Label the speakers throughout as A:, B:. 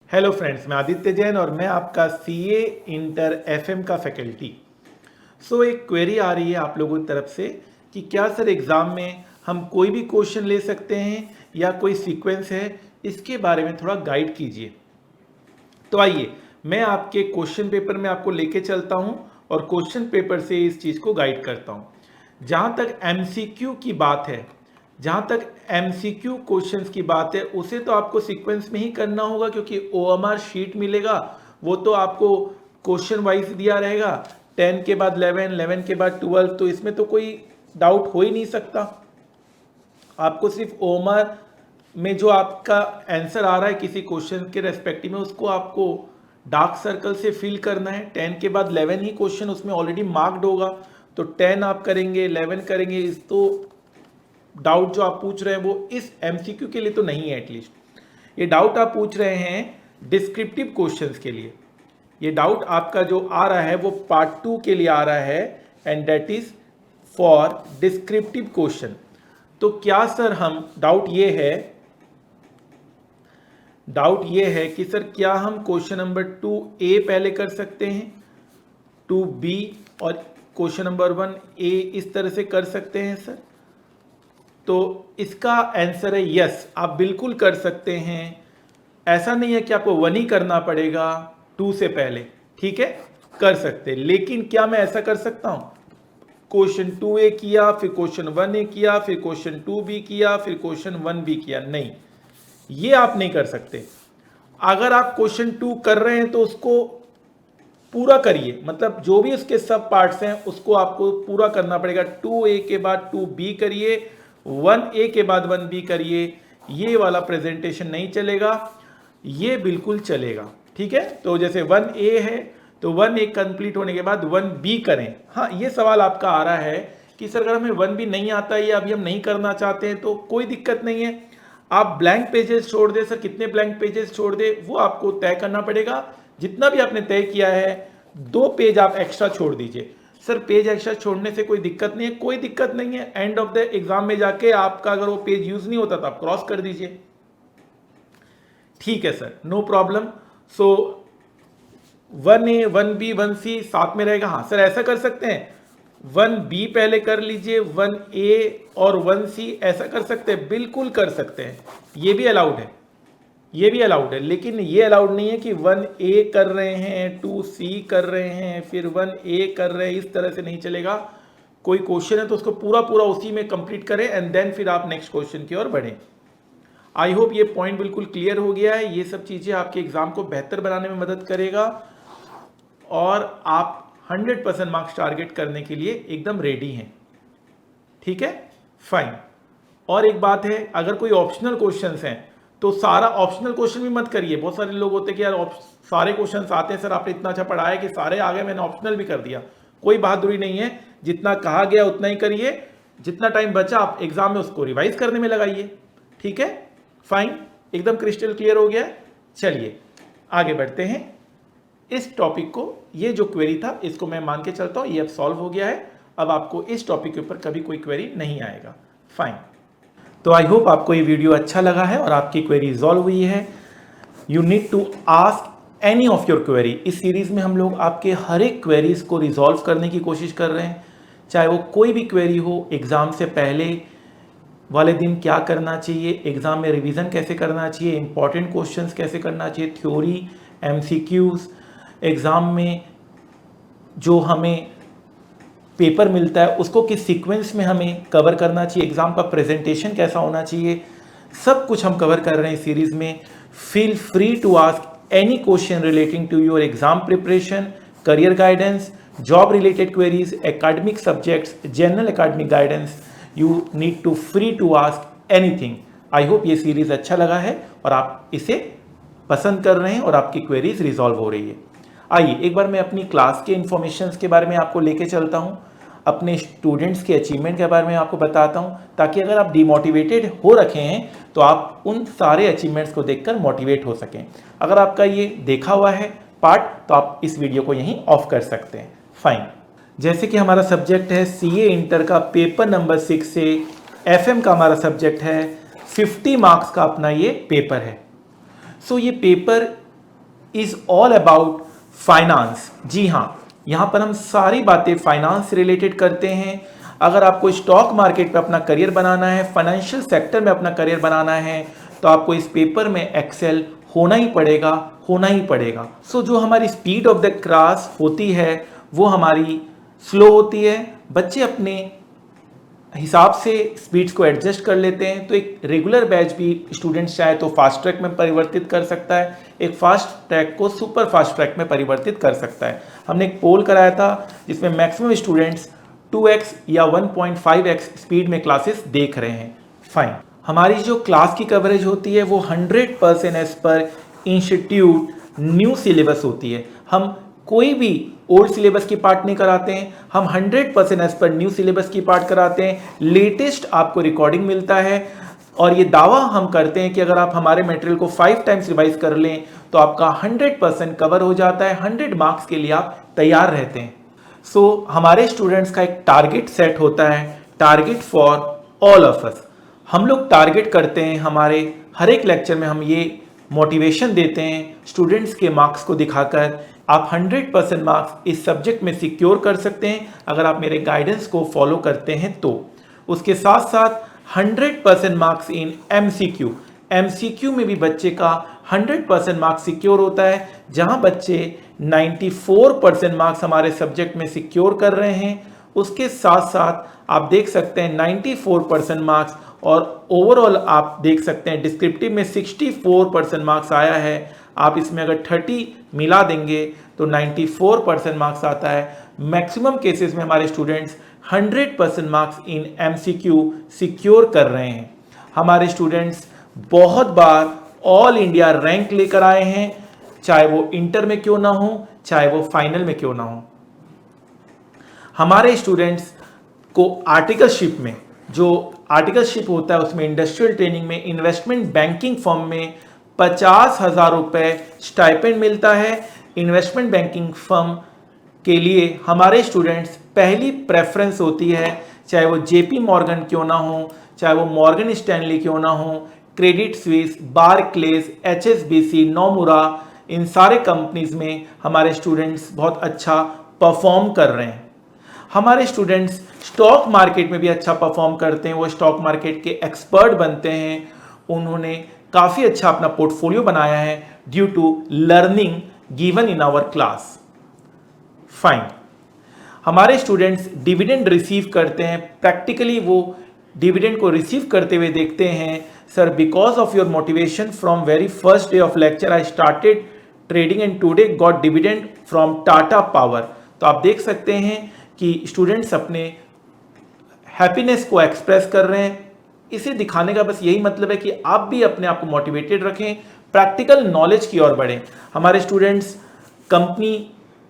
A: Hello friends, मैं आदित्य जैन और मैं आपका सीए इंटर एफएम का फैकल्टी। एक क्वेरी आ रही है आप लोगों की तरफ से कि क्या सर एग्ज़ाम में हम कोई भी क्वेश्चन ले सकते हैं या कोई सीक्वेंस है, इसके बारे में थोड़ा गाइड कीजिए। तो आइए मैं आपके क्वेश्चन पेपर में आपको लेके चलता हूं और क्वेश्चन पेपर से इस चीज़ को गाइड करता हूं। जहां तक एमसीक्यू की बात है, जहां तक एमसीक्यू क्वेश्चंस की बात है, उसे तो आपको सीक्वेंस में ही करना होगा क्योंकि ओएमआर शीट मिलेगा, वो तो आपको क्वेश्चन वाइज दिया रहेगा। 10 के बाद 11, 11 के बाद 12, तो इसमें तो कोई डाउट हो ही नहीं सकता। आपको सिर्फ ओएमआर में जो आपका आंसर आ रहा है किसी क्वेश्चन के रेस्पेक्टिव में, उसको आपको डार्क सर्कल से फिल करना है। 10 के बाद 11 ही क्वेश्चन उसमें ऑलरेडी मार्क्ड होगा, तो 10 आप करेंगे, 11 करेंगे। इस तो डाउट जो आप पूछ रहे हैं वो इस एमसीक्यू के लिए तो नहीं है। एटलीस्ट ये डाउट आप पूछ रहे हैं डिस्क्रिप्टिव क्वेश्चंस के लिए। ये डाउट आपका जो आ रहा है वो पार्ट 2 के लिए आ रहा है, and that is for descriptive question. तो क्या सर हम डाउट ये है कि सर क्या हम क्वेश्चन नंबर 2A पहले कर सकते हैं, 2B और क्वेश्चन नंबर 1A इस तरह से कर सकते हैं सर? तो इसका आंसर है यस, आप बिल्कुल कर सकते हैं। ऐसा नहीं है कि आपको 1 ही करना पड़ेगा 2 से पहले, ठीक है, कर सकते हैं। लेकिन क्या मैं ऐसा कर सकता हूं क्वेश्चन 2A किया, फिर क्वेश्चन 1A किया, फिर क्वेश्चन 2B किया, फिर क्वेश्चन 1B किया? नहीं, ये आप नहीं कर सकते। अगर आप क्वेश्चन 2 कर रहे हैं तो उसको पूरा करिए, मतलब जो भी उसके सब पार्ट्स हैं उसको आपको पूरा करना पड़ेगा। 2A के बाद 2B करिए, 1A के बाद 1B करिए। ये वाला प्रेजेंटेशन नहीं चलेगा, ये बिल्कुल चलेगा, ठीक है। तो जैसे 1A है तो 1A कंप्लीट होने के बाद 1B करें। हाँ, ये सवाल आपका आ रहा है कि सर अगर हमें 1B नहीं आता है या अभी हम नहीं करना चाहते हैं, तो कोई दिक्कत नहीं है, आप ब्लैंक पेजेस छोड़ दे। सर कितने ब्लैंक पेजेस छोड़ दे वो आपको तय करना पड़ेगा। जितना भी आपने तय किया है 2 पेज आप एक्स्ट्रा छोड़ दीजिए। सर पेज एक्स्ट्रा छोड़ने से कोई दिक्कत नहीं है, कोई दिक्कत नहीं है। एंड ऑफ द एग्जाम में जाके आपका अगर वो पेज यूज नहीं होता तो आप क्रॉस कर दीजिए, ठीक है सर, नो प्रॉब्लम। सो 1A 1B 1C साथ में रहेगा। हाँ सर, ऐसा कर सकते हैं 1B पहले कर लीजिए, 1A और 1C ऐसा कर सकते हैं, बिल्कुल कर सकते हैं। ये भी अलाउड है, ये भी अलाउड है। लेकिन ये अलाउड नहीं है कि 1A कर रहे हैं, 2C कर रहे हैं, फिर 1A कर रहे हैं, इस तरह से नहीं चलेगा। कोई क्वेश्चन है तो उसको पूरा पूरा उसी में कंप्लीट करें एंड देन फिर आप नेक्स्ट क्वेश्चन की ओर बढ़ें। आई होप ये पॉइंट बिल्कुल क्लियर हो गया है। ये सब चीज़ें आपके एग्जाम को बेहतर बनाने में मदद करेगा और आप 100% मार्क्स टारगेट करने के लिए एकदम रेडी हैं, ठीक है, फाइन। और एक बात है, अगर कोई ऑप्शनल क्वेश्चंस हैं तो सारा ऑप्शनल क्वेश्चन भी मत करिए। बहुत सारे लोग होते हैं कि यार सारे क्वेश्चंस आते हैं, सर आपने इतना अच्छा पढ़ाया कि सारे आ गए, मैंने ऑप्शनल भी कर दिया। कोई बहादुरी नहीं है, जितना कहा गया उतना ही करिए। जितना टाइम बचा आप एग्जाम में उसको रिवाइज करने में लगाइए, ठीक है, फाइन, एकदम क्रिस्टल क्लियर हो गया है। चलिए आगे बढ़ते हैं इस टॉपिक को। ये जो क्वेरी था इसको मैं मान के चलता हूं ये अब सॉल्व हो गया है। अब आपको इस टॉपिक के ऊपर कभी कोई क्वेरी नहीं आएगा, फाइन। तो आई होप आपको ये वीडियो अच्छा लगा है और आपकी क्वेरी रिजॉल्व हुई है। You need to ask any of your query. इस सीरीज में हम लोग आपके हर एक क्वेरीज को रिजॉल्व करने की कोशिश कर रहे हैं, चाहे वो कोई भी क्वेरी हो। एग्जाम से पहले वाले दिन क्या करना चाहिए, एग्जाम में रिवीजन कैसे करना चाहिए, इंपॉर्टेंट क्वेश्चंस कैसे करना चाहिए, थ्योरी, एमसीक्यूज, एग्जाम में जो हमें पेपर मिलता है उसको किस सीक्वेंस में हमें कवर करना चाहिए, एग्जाम का प्रेजेंटेशन कैसा होना चाहिए, सब कुछ हम कवर कर रहे हैं इस सीरीज में। Feel free to ask any question relating to your exam preparation, career guidance, job related queries, academic subjects, general academic guidance. You need to free to ask anything. I hope ये series अच्छा लगा है और आप इसे पसंद कर रहे हैं और आपकी क्वेरीज रिजॉल्व हो रही है। आइए एक बार मैं अपनी क्लास के इन्फॉर्मेशंस के बारे में आपको लेके चलता हूं, अपने स्टूडेंट्स के अचीवमेंट के बारे में आपको बताता हूं, ताकि अगर आप डिमोटिवेटेड हो रखे हैं तो आप उन सारे अचीवमेंट्स को देखकर मोटिवेट हो सकें। अगर आपका ये देखा हुआ है पार्ट तो आप इस वीडियो को यहीं ऑफ कर सकते हैं, फाइन। जैसे कि हमारा सब्जेक्ट है सीए इंटर का पेपर नंबर 6 से एफएम का हमारा सब्जेक्ट है, 50 मार्क्स का अपना ये पेपर है। सो ये paper is all about finance. जी हाँ, यहाँ पर हम सारी बातें फाइनेंस से रिलेटेड करते हैं। अगर आपको स्टॉक मार्केट पे अपना करियर बनाना है, फाइनेंशियल सेक्टर में अपना करियर बनाना है, तो आपको इस पेपर में एक्सेल होना ही पड़ेगा, होना ही पड़ेगा। सो जो हमारी स्पीड ऑफ द क्लास होती है वो हमारी स्लो होती है। बच्चे अपने हिसाब से स्पीड्स को एडजस्ट कर लेते हैं। तो एक रेगुलर बैच भी स्टूडेंट्स चाहे तो फास्ट ट्रैक में परिवर्तित कर सकता है, एक फास्ट ट्रैक को सुपर फास्ट ट्रैक में परिवर्तित कर सकता है। हमने एक पोल कराया था जिसमें मैक्सिमम स्टूडेंट्स 2x या 1.5x स्पीड में क्लासेस देख रहे हैं। फाइन, हमारी जो क्लास की कवरेज होती है वो 100% as per institute new syllabus होती है। हम कोई भी ओल्ड सिलेबस की पार्ट नहीं कराते हैं, हम 100% एज पर न्यू सिलेबस की पार्ट कराते हैं। लेटेस्ट आपको रिकॉर्डिंग मिलता है और ये दावा हम करते हैं कि अगर आप हमारे मटेरियल को 5 टाइम्स रिवाइज कर लें तो आपका 100% कवर हो जाता है, 100 मार्क्स के लिए आप तैयार रहते हैं। सो हमारे स्टूडेंट्स का एक टारगेट सेट होता है, target for all of us. हम लोग टारगेट करते हैं, हमारे हर एक लेक्चर में हम ये मोटिवेशन देते हैं स्टूडेंट्स के मार्क्स को दिखाकर। आप 100% मार्क्स इस सब्जेक्ट में सिक्योर कर सकते हैं अगर आप मेरे गाइडेंस को फॉलो करते हैं तो। उसके साथ साथ 100% मार्क्स इन MCQ। MCQ में भी बच्चे का 100% मार्क्स सिक्योर होता है, जहां बच्चे 94% मार्क्स हमारे सब्जेक्ट में सिक्योर कर रहे हैं। उसके साथ साथ आप देख सकते हैं 94% मार्क्स, और ओवरऑल आप देख सकते हैं डिस्क्रिप्टिव में 64% मार्क्स आया है। आप इसमें अगर 30 मिला देंगे तो 94% मार्क्स आता है। मैक्सिमम केसेस में हमारे students 100% marks in MCQ secure कर रहे हैं। हमारे स्टूडेंट्स बहुत बार ऑल इंडिया रैंक लेकर आए हैं, चाहे वो इंटर में क्यों ना हो, चाहे वो फाइनल में क्यों ना हो। हमारे स्टूडेंट्स को आर्टिकलशिप में, जो आर्टिकलशिप होता है उसमें इंडस्ट्रियल ट्रेनिंग में इन्वेस्टमेंट बैंकिंग फर्म में 50,000 रुपए स्टाइपेंड मिलता है। इन्वेस्टमेंट बैंकिंग फर्म के लिए हमारे स्टूडेंट्स पहली प्रेफरेंस होती है, चाहे वो JP मॉर्गन क्यों ना हो, चाहे वो मॉर्गन स्टैनली क्यों ना हो, Credit Suisse, Barclays, HSBC, Nomura, इन सारे कंपनीज में हमारे स्टूडेंट्स बहुत अच्छा परफॉर्म कर रहे हैं। हमारे स्टूडेंट्स स्टॉक मार्केट में भी अच्छा परफॉर्म करते हैं, वो स्टॉक मार्केट के एक्सपर्ट बनते हैं। उन्होंने काफ़ी अच्छा अपना पोर्टफोलियो बनाया है due to learning given in our class. Fine, हमारे स्टूडेंट्स डिविडेंड रिसीव करते हैं। प्रैक्टिकली वो डिविडेंड को रिसीव करते हुए देखते हैं। Sir, because of your motivation from very first day of lecture I started trading and today got dividend from Tata power. तो आप देख सकते हैं कि स्टूडेंट्स अपने हैप्पीनेस को एक्सप्रेस कर रहे हैं। इसे दिखाने का बस यही मतलब है कि आप भी अपने आप को मोटिवेटेड रखें, प्रैक्टिकल नॉलेज की ओर बढ़ें। हमारे स्टूडेंट्स कंपनी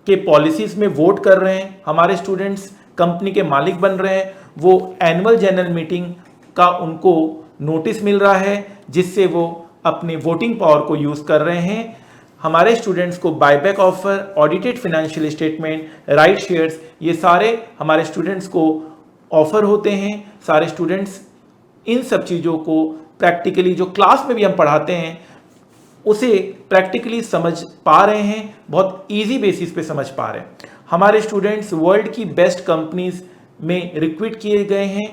A: के पॉलिसीज में वोट कर रहे हैं, हमारे स्टूडेंट्स कंपनी के मालिक बन रहे हैं। वो एनुअल जनरल मीटिंग का उनको नोटिस मिल रहा है जिससे वो अपने वोटिंग पावर को यूज कर रहे हैं। हमारे स्टूडेंट्स को buyback offer, audited financial statement, right shares, ये सारे हमारे स्टूडेंट्स को ऑफर होते हैं। सारे स्टूडेंट्स इन सब चीज़ों को प्रैक्टिकली जो क्लास में भी हम पढ़ाते हैं उसे प्रैक्टिकली समझ पा रहे हैं, बहुत इजी बेसिस पे समझ पा रहे हैं। हमारे स्टूडेंट्स वर्ल्ड की बेस्ट कंपनीज में रिक्रूट किए गए हैं।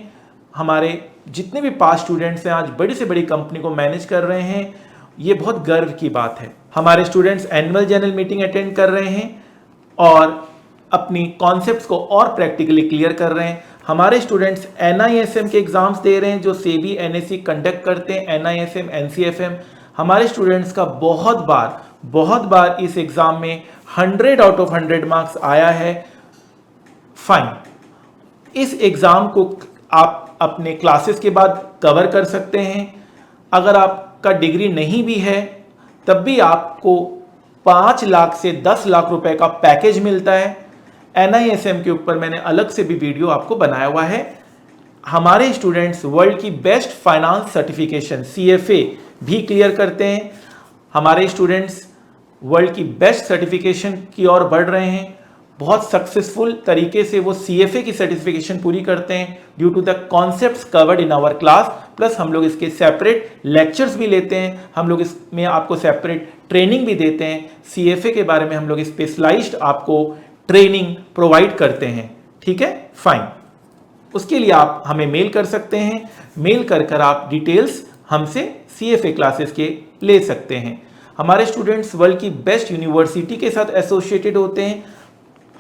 A: हमारे जितने भी पास स्टूडेंट्स हैं आज बड़ी से बड़ी कंपनी को मैनेज कर रहे हैं, ये बहुत गर्व की बात है। हमारे students annual general meeting attend कर रहे हैं और अपनी कॉन्सेप्ट्स को और प्रैक्टिकली क्लियर कर रहे हैं। हमारे स्टूडेंट्स NISM के एग्जाम्स दे रहे हैं जो सेबी NSE कंडक्ट करते हैं, NISM, NCFM। हमारे स्टूडेंट्स का बहुत बार इस एग्जाम में 100 आउट ऑफ 100 मार्क्स आया है। फाइन, इस एग्जाम को आप अपने क्लासेस के बाद कवर कर सकते हैं। अगर आपका डिग्री नहीं भी है तब भी आपको 5 लाख से 10 लाख रुपए का पैकेज मिलता है। NISM के ऊपर मैंने अलग से भी वीडियो आपको बनाया हुआ है। हमारे स्टूडेंट्स वर्ल्ड की बेस्ट फाइनेंस सर्टिफिकेशन CFA भी क्लियर करते हैं। हमारे स्टूडेंट्स वर्ल्ड की बेस्ट सर्टिफिकेशन की ओर बढ़ रहे हैं। बहुत सक्सेसफुल तरीके से वो CFA की सर्टिफिकेशन पूरी करते हैं due to the concepts covered in our class plus हम लोग इसके सेपरेट लेक्चर्स भी लेते हैं, हम लोग इसमें आपको सेपरेट ट्रेनिंग भी देते हैं। CFA के बारे में हम लोग स्पेशलाइज्ड आपको ट्रेनिंग प्रोवाइड करते हैं। ठीक है, फाइन। उसके लिए आप हमें मेल कर सकते हैं, मेल कर आप डिटेल्स हमसे CFA क्लासेस के ले सकते हैं। हमारे स्टूडेंट्स वर्ल्ड की बेस्ट यूनिवर्सिटी के साथ एसोसिएटेड होते हैं,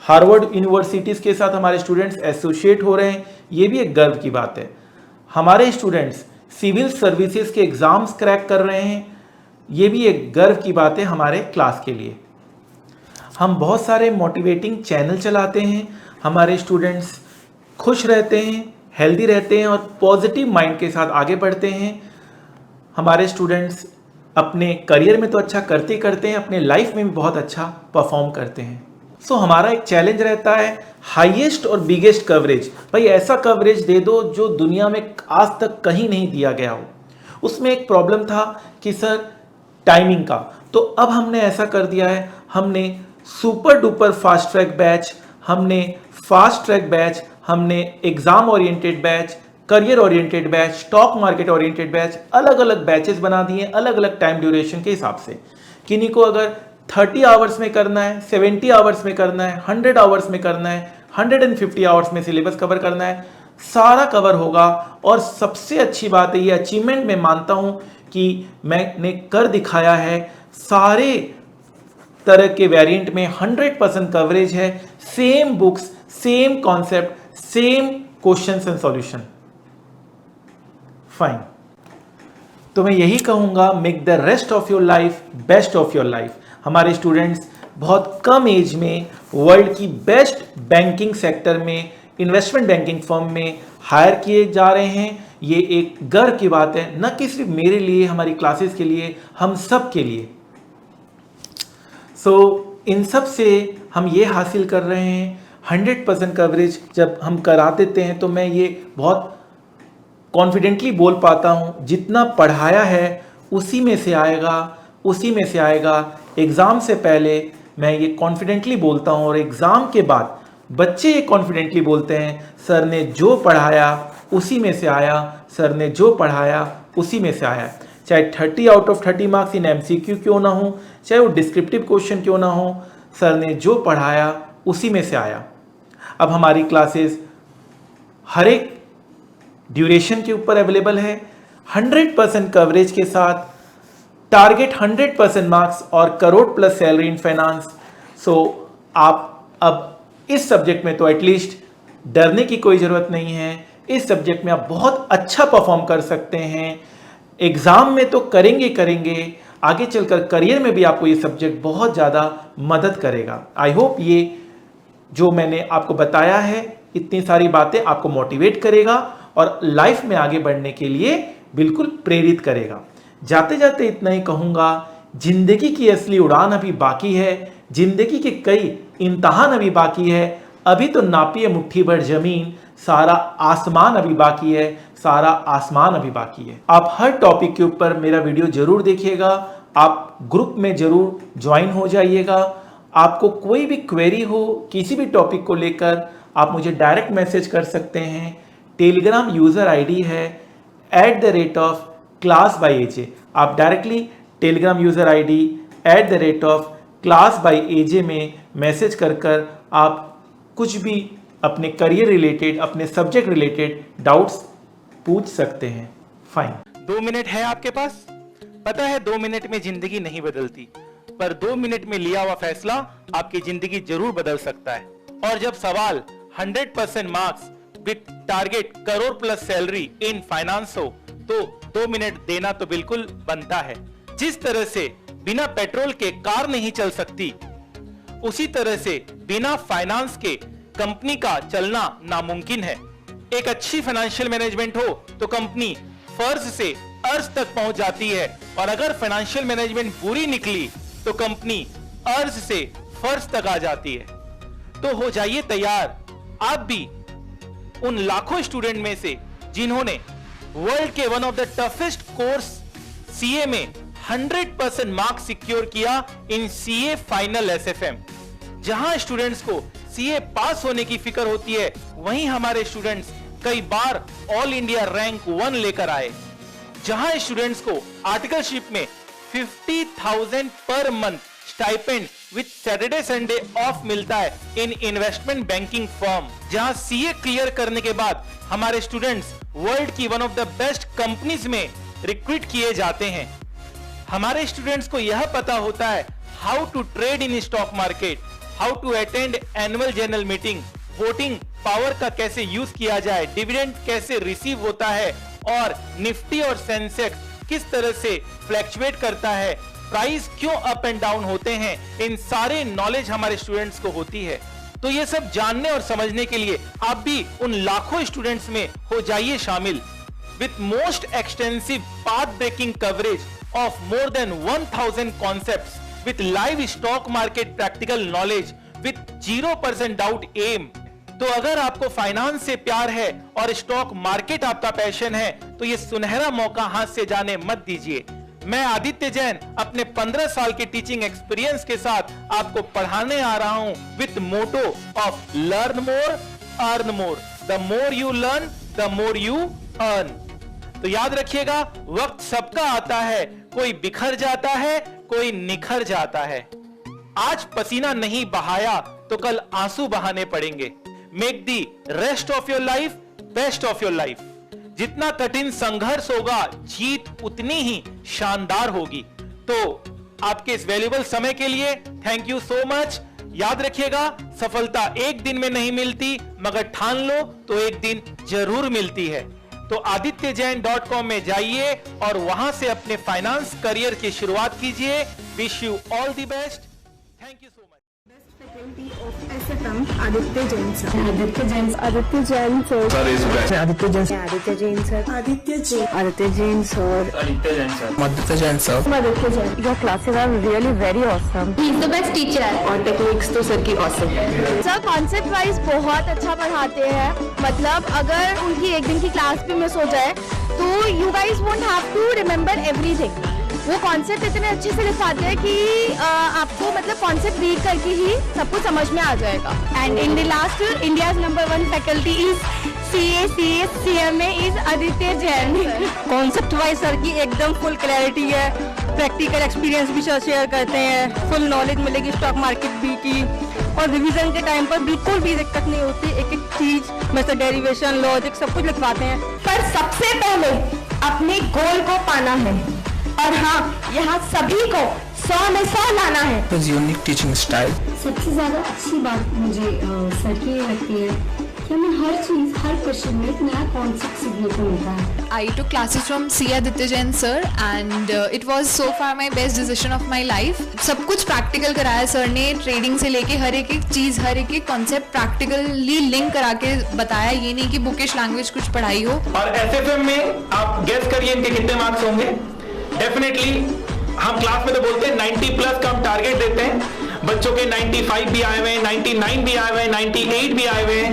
A: हार्वर्ड यूनिवर्सिटीज़ के साथ हमारे स्टूडेंट्स एसोसिएट हो रहे हैं, ये भी एक गर्व की बात है। हमारे स्टूडेंट्स सिविल सर्विसेज के एग्ज़ाम्स क्रैक कर रहे हैं, ये भी एक गर्व की बात है हमारे क्लास के लिए। हम बहुत सारे मोटिवेटिंग चैनल चलाते हैं, हमारे स्टूडेंट्स खुश रहते हैं, हेल्दी रहते हैं और पॉजिटिव माइंड के साथ आगे बढ़ते हैं। हमारे स्टूडेंट्स अपने करियर में तो अच्छा करते करते हैं, अपने लाइफ में भी बहुत अच्छा परफॉर्म करते हैं। सो हमारा एक चैलेंज रहता है हाईएस्ट और बिगेस्ट कवरेज। भाई ऐसा कवरेज दे दो जो दुनिया में आज तक कहीं नहीं दिया गया हो। उसमें एक प्रॉब्लम था कि सर टाइमिंग का, तो अब हमने ऐसा कर दिया है, हमने super duper fast track batch, हमने फास्ट ट्रैक बैच, हमने exam oriented batch, career oriented batch, stock market oriented batch, अलग अलग बैचेस बना दिए अलग अलग टाइम ड्यूरेशन के हिसाब से। किन्हीं को अगर 30 आवर्स में करना है, 70 आवर्स में करना है, 100 आवर्स में करना है, 150 आवर्स में सिलेबस कवर करना है, सारा कवर होगा। और सबसे अच्छी बात है, ये अचीवमेंट मैं मानता हूं कि मैंने कर दिखाया है, सारे तरह के वेरिएंट में 100% कवरेज है, same books, same concept, same questions and solution. Fine. तो मैं यही कहूंगा, make the rest of your life best of your life. हमारे स्टूडेंट्स बहुत कम एज में वर्ल्ड की बेस्ट बैंकिंग सेक्टर में, इन्वेस्टमेंट बैंकिंग फर्म में हायर किए जा रहे हैं। ये एक गर्व की बात है, न कि सिर्फ मेरे लिए, हमारी क्लासेस के लिए, हम सब के लिए। इन सब से हम ये हासिल कर रहे हैं 100% कवरेज। जब हम करा देते हैं तो मैं ये बहुत कॉन्फिडेंटली बोल पाता हूँ, जितना पढ़ाया है उसी में से आएगा, उसी में से आएगा। एग्ज़ाम से पहले मैं ये कॉन्फिडेंटली बोलता हूँ और एग्ज़ाम के बाद बच्चे ये कॉन्फिडेंटली बोलते हैं, सर ने जो पढ़ाया उसी में से आया, सर ने जो पढ़ाया उसी में से आया। चाहे 30 out of 30 marks in MCQ क्यों ना हो, चाहे वो डिस्क्रिप्टिव क्वेश्चन क्यों ना हो, सर ने जो पढ़ाया उसी में से आया। अब हमारी क्लासेस हर एक ड्यूरेशन के ऊपर अवेलेबल है, 100% कवरेज के साथ, टारगेट 100% मार्क्स और crore plus salary in finance. आप अब इस सब्जेक्ट में तो एटलीस्ट डरने की कोई ज़रूरत नहीं है। इस सब्जेक्ट में आप बहुत अच्छा परफॉर्म कर सकते हैं। एग्ज़ाम में तो करेंगे, आगे चलकर करियर में भी आपको ये सब्जेक्ट बहुत ज़्यादा मदद करेगा। आई होप ये जो मैंने आपको बताया है, इतनी सारी बातें आपको मोटिवेट करेगा और लाइफ में आगे बढ़ने के लिए बिल्कुल प्रेरित करेगा। जाते जाते इतना ही कहूँगा, जिंदगी की असली उड़ान अभी बाकी है, जिंदगी के कई इम्तहान अभी बाकी है। अभी तो नापिए मुट्ठी भर जमीन, सारा आसमान अभी बाकी है, सारा आसमान अभी बाकी है। आप हर टॉपिक के ऊपर मेरा वीडियो जरूर देखिएगा, आप ग्रुप में जरूर ज्वाइन हो जाइएगा। आपको कोई भी क्वेरी हो किसी भी टॉपिक को लेकर, आप मुझे डायरेक्ट मैसेज कर सकते हैं। टेलीग्राम यूज़र आईडी है @class_by_aj। आप directly Telegram user ID @class_by_aj में मैसेज कर आप कुछ भी अपने करियर रिलेटेड, अपने सब्जेक्ट रिलेटेड डाउट्स पूछ सकते हैं। फाइन।
B: 2 मिनट है आपके पास? पता है 2 मिनट में जिंदगी नहीं बदलती, पर 2 मिनट में लिया हुआ फैसला आपकी जिंदगी जरूर बदल सकता है। और जब सवाल 100% marks with target crore plus salary in finance हो, तो 2 मिनट देना तो बिल्कुल बनता है। जिस तरह से बिना पेट्रोल के कार नहीं चल सकती, उसी तरह से बिना फाइनेंस के कंपनी का चलना नामुमकिन है। एक अच्छी फाइनेंशियल मैनेजमेंट हो तो कंपनी फर्ज से अर्ज तक पहुंच जाती है, और अगर फाइनेंशियल मैनेजमेंट बुरी निकली तो कंपनी अर्ज से फर्ज तक आ जाती है। तो हो जाइए तैयार आप भी उन लाखों स्टूडेंट में से जिन्होंने वर्ल्ड के one of the toughest course CA में 100% मार्क्स सिक्योर किया इन सीए फाइनल SFM। जहां स्टूडेंट्स को सीए पास होने की फिक्र होती है, वहीं हमारे स्टूडेंट्स कई बार ऑल इंडिया रैंक 1 लेकर आए। जहां स्टूडेंट्स को आर्टिकलशिप में 50,000 per month stipend with Saturday Sunday off मिलता है इन इन्वेस्टमेंट बैंकिंग फर्म, जहां सीए क्लियर करने के बाद हमारे स्टूडेंट्स वर्ल्ड की one of the best companies में रिक्रूट किए जाते हैं। हमारे स्टूडेंट्स को यह पता होता है how to trade in stock market, how to attend annual general meeting, voting power का कैसे यूज किया जाए, डिविडेंड कैसे रिसीव होता है और निफ्टी और सेंसेक्स किस तरह से फ्लैक्चुएट करता है, प्राइस क्यों अप एंड डाउन होते हैं, इन सारे नॉलेज हमारे स्टूडेंट्स को होती है। तो ये सब जानने और समझने के लिए आप भी उन लाखों स्टूडेंट्स में हो जाइए शामिल। With most extensive path breaking coverage of more than 1000 concepts with live stock market practical knowledge with 0% doubt aim. तो अगर आपको फाइनेंस से प्यार है और स्टॉक मार्केट आपका पैशन है तो ये सुनहरा मौका हाथ से जाने मत दीजिए। मैं आदित्य जैन अपने 15 साल के टीचिंग एक्सपीरियंस के साथ आपको पढ़ाने आ रहा हूं with motto of learn more earn more, the more you learn the more you earn. तो याद रखिएगा, वक्त सबका आता है, कोई बिखर जाता है, कोई निखर जाता है। आज पसीना नहीं बहाया तो कल आंसू बहाने पड़ेंगे। Make the rest of your life best of your life. जितना कठिन संघर्ष होगा जीत उतनी ही शानदार होगी। तो आपके इस वैल्यूएबल समय के लिए थैंक यू सो मच। याद रखिएगा, सफलता एक दिन में नहीं मिलती, मगर ठान लो तो एक दिन जरूर मिलती है। तो adityajain.com में जाइए और वहां से अपने फाइनेंस करियर की शुरुआत कीजिए। Wish you all the best. Thank you so much.
C: Faculty of SFM, Aditya Jain sir.
D: Aditya Jain sir.
C: Aditya Jain sir.
D: Aditya Jain sir.
C: Aditya Jain sir. Aditya Jain.
D: Aditya Jain sir.
E: Aditya Jain sir.
D: Aditya Jain sir.
C: Aditya Jain.
D: Your classes are really very awesome.
F: He is the best teacher.
D: और techniques तो sir की awesome.
C: Sir concept wise बहुत अच्छा पढ़ाते हैं। मतलब अगर उनकी एक दिन की क्लास भी मिस हो जाए तो you guys won't have to remember everything. वो कॉन्सेप्ट इतने अच्छे से लिखाते हैं कि आपको मतलब कॉन्सेप्ट रीड करके ही सब कुछ समझ में आ जाएगा। And in the last India's number 1 faculty is CMA is Aditya Jain.
D: Concept wise sir की एकदम फुल क्लैरिटी है, प्रैक्टिकल एक्सपीरियंस भी सर शेयर करते हैं, फुल नॉलेज मिलेगी स्टॉक मार्केट भी की, और रिवीजन के टाइम पर बिल्कुल भी दिक्कत नहीं होती। एक एक चीज में डेरिवेशन लॉजिक सब कुछ लिखवाते हैं।
C: पर सबसे पहले अपने गोल को पाना है और हाँ, यहाँ सभी को 100 में 100 लाना है।
E: His unique teaching style.
F: सबसे ज्यादा अच्छी बात मुझे सर की ये लगती है कि हमें हर चीज हर क्वेश्चन में एक नया कॉन्सेप्ट सीखने को मिलता है।
G: I took classes from C. Aditya Jain sir and it was so far my best decision of my life. सब कुछ प्रैक्टिकल कराया सर ने, ट्रेडिंग से लेके हर एक चीज़, हर एक कॉन्सेप्ट प्रैक्टिकली लिंक करा के बताया। ये नहीं कि बुकिश लैंग्वेज कुछ पढ़ाई हो।
B: और SFM में आप गेस करिए इनके कितने मार्क्स होंगे। डेफिनेटली हम क्लास में तो बोलते हैं 90 प्लस का हम टारगेट देते हैं। बच्चों के 95 भी आए हुए हैं, 99 भी आए हुए हैं, 98 भी आए हुए हैं।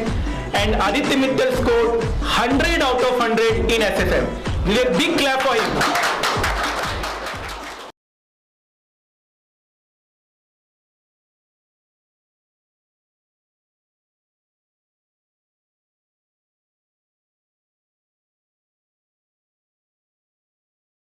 B: And Aditya Mittal score 100 out of 100 in SFM. Give a big clap for him.